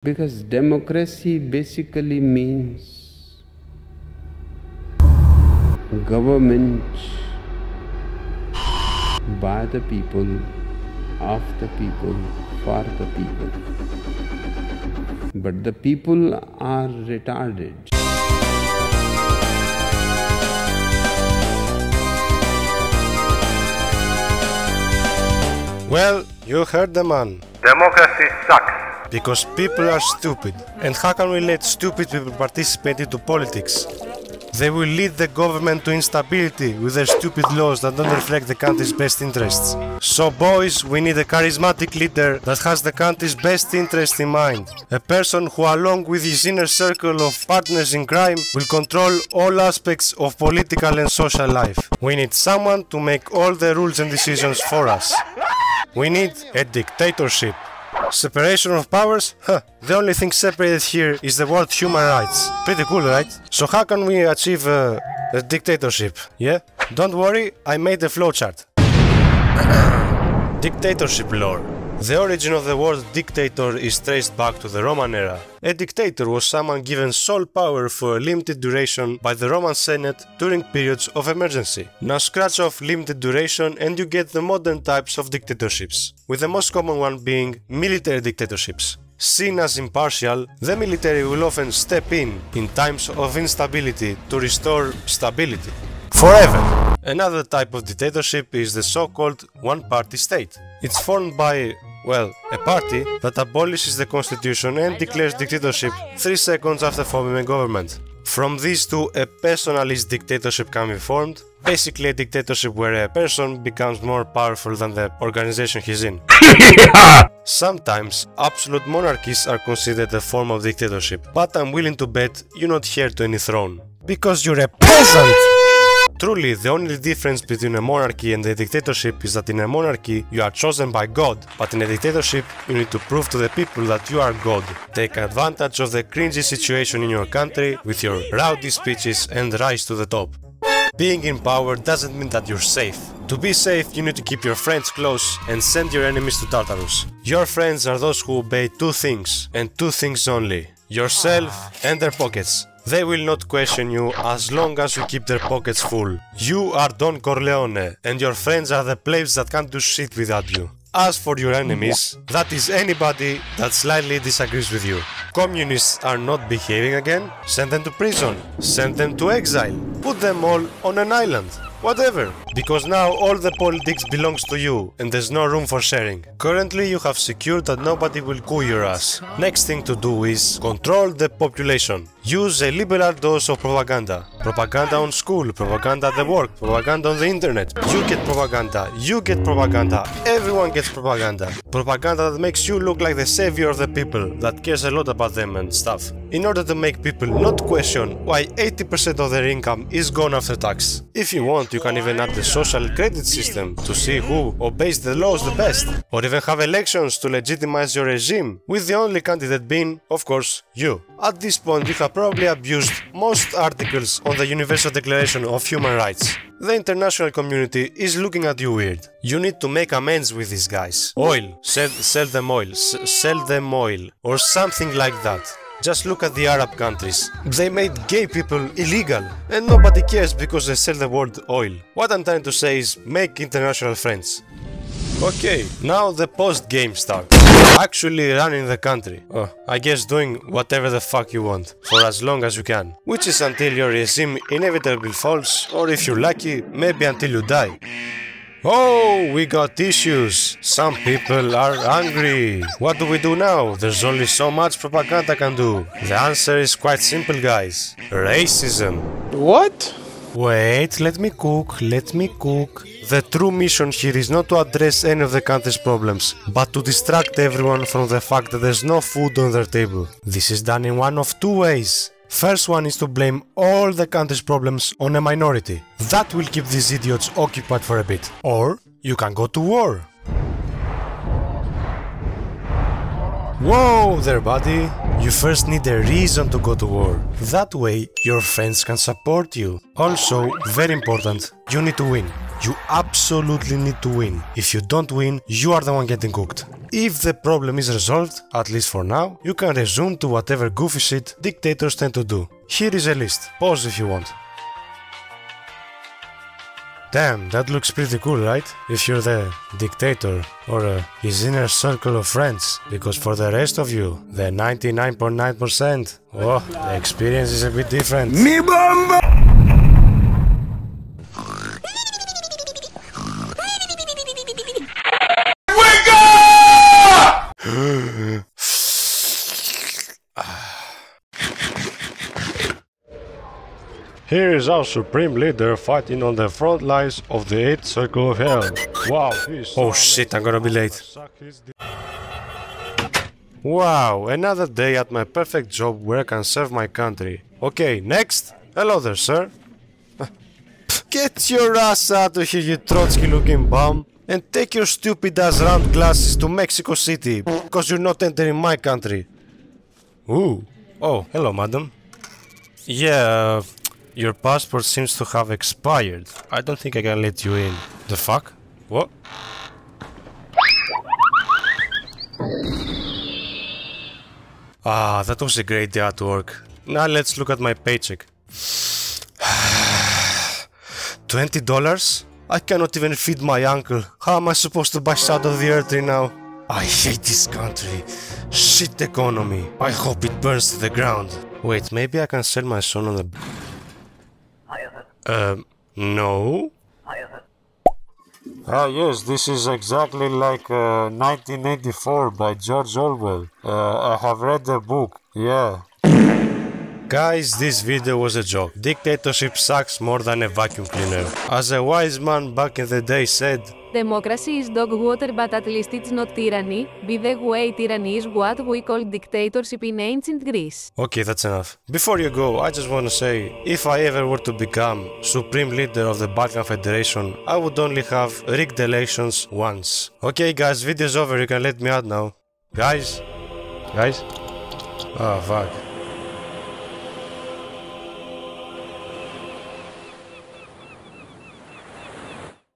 Because democracy basically means government by the people, of the people, for the people. But the people are retarded. Well, you heard the man. Democracy sucks. Because people are stupid. And how can we let stupid people participate into politics? They will lead the government to instability with their stupid laws that don't reflect the country's best interests. So boys, we need a charismatic leader that has the country's best interest in mind. A person who, along with his inner circle of partners in crime, will control all aspects of political and social life. We need someone to make all the rules and decisions for us. We need a dictatorship. Separation of powers? Huh, the only thing separated here is the word human rights. Pretty cool, right? So how can we achieve a dictatorship? Yeah? Don't worry, I made a flowchart. Dictatorship lore. The origin of the word dictator is traced back to the Roman era. A dictator was someone given sole power for a limited duration by the Roman Senate during periods of emergency. Now scratch off limited duration and you get the modern types of dictatorships, with the most common one being military dictatorships. Seen as impartial, the military will often step in times of instability to restore stability. Forever! Another type of dictatorship is the so-called one-party state. It's formed by, well, a party that abolishes the constitution and declares dictatorship 3 seconds after forming a government. From these two, a personalist dictatorship can be formed, basically a dictatorship where a person becomes more powerful than the organization he's in. Sometimes, absolute monarchies are considered a form of dictatorship, but I'm willing to bet you're not heir to any throne. Because you're a peasant! Truly, the only difference between a monarchy and a dictatorship is that in a monarchy you are chosen by God, but in a dictatorship you need to prove to the people that you are God. Take advantage of the cringy situation in your country with your rowdy speeches and rise to the top. Being in power doesn't mean that you're safe. To be safe, you need to keep your friends close and send your enemies to Tartarus. Your friends are those who obey two things, and two things only: yourself and their pockets. They will not question you as long as you keep their pockets full. You are Don Corleone, and your friends are the plebs that can't do shit without you. As for your enemies, that is anybody that slightly disagrees with you. Communists are not behaving again? Send them to prison. Send them to exile. Put them all on an island. Whatever, because now all the politics belongs to you and there's no room for sharing. Currently you have secured that nobody will coup your ass. Next thing to do is control the population. Use a liberal dose of propaganda. Propaganda on school, propaganda at the work, propaganda on the internet. You get propaganda, everyone gets propaganda. Propaganda that makes you look like the savior of the people, that cares a lot about them and stuff. In order to make people not question why 80% of their income is gone after tax. If you want, you can even add the social credit system to see who obeys the laws the best. Or even have elections to legitimize your regime, with the only candidate being, of course, you. At this point, you have probably abused most articles on the Universal Declaration of Human Rights. The international community is looking at you weird. You need to make amends with these guys. Oil. Sell them oil. Sell them oil. Or something like that. Just look at the Arab countries. They made gay people illegal. And nobody cares because they sell the word oil. What I'm trying to say is make international friends. Okay, now the post-game start. Actually running the country. I guess doing whatever the fuck you want, for as long as you can. Which is until your regime inevitably falls, or if you're lucky, maybe until you die. Oh, we got issues. Some people are angry. What do we do now? There's only so much propaganda can do. The answer is quite simple, guys. Racism. What? Wait, let me cook. The true mission here is not to address any of the country's problems, but to distract everyone from the fact that there's no food on their table. This is done in one of two ways. First one is to blame all the country's problems on a minority. That will keep these idiots occupied for a bit. Or you can go to war. Whoa there, buddy. You first need a reason to go to war. That way your friends can support you. Also, very important, you need to win. You absolutely need to win. If you don't win, you are the one getting cooked. If the problem is resolved, at least for now, you can resume to whatever goofy shit dictators tend to do. Here is a list. Pause if you want. Damn, that looks pretty cool, right? If you're the dictator or his inner circle of friends. Because for the rest of you, the 99.9%, oh, the experience is a bit different. Mi bomba! Here is our supreme leader fighting on the front lines of the 8th Circle of Hell. Wow, oh shit, I'm gonna be late. Wow, another day at my perfect job where I can serve my country. Okay, next. Hello there, sir. Get your ass out of here, you Trotsky-looking bum, and take your stupid ass round glasses to Mexico City, because you're not entering my country. Ooh. Oh, hello, madam. Yeah, your passport seems to have expired. I don't think I can let you in. The fuck? What? Ah, that was a great day at work. Now let's look at my paycheck. $20? I cannot even feed my uncle. How am I supposed to buy Shadow of the Earth Tree now? I hate this country. Shit economy. I hope it burns to the ground. Wait, maybe I can sell my son on the... no? Ah, yes, this is exactly like 1984 by George Orwell. I have read the book, yeah. Guys, this video was a joke. Dictatorship sucks more than a vacuum cleaner. As a wise man back in the day said, democracy is dog water, but at least it's not tyranny. By the way, tyranny is what we call dictatorship in ancient Greece. Okay, that's enough. Before you go, I just want to say, if I ever were to become supreme leader of the Balkan Federation, I would only have rigged elections once. Okay guys, video's over, you can let me out now. Guys? Ah, fuck.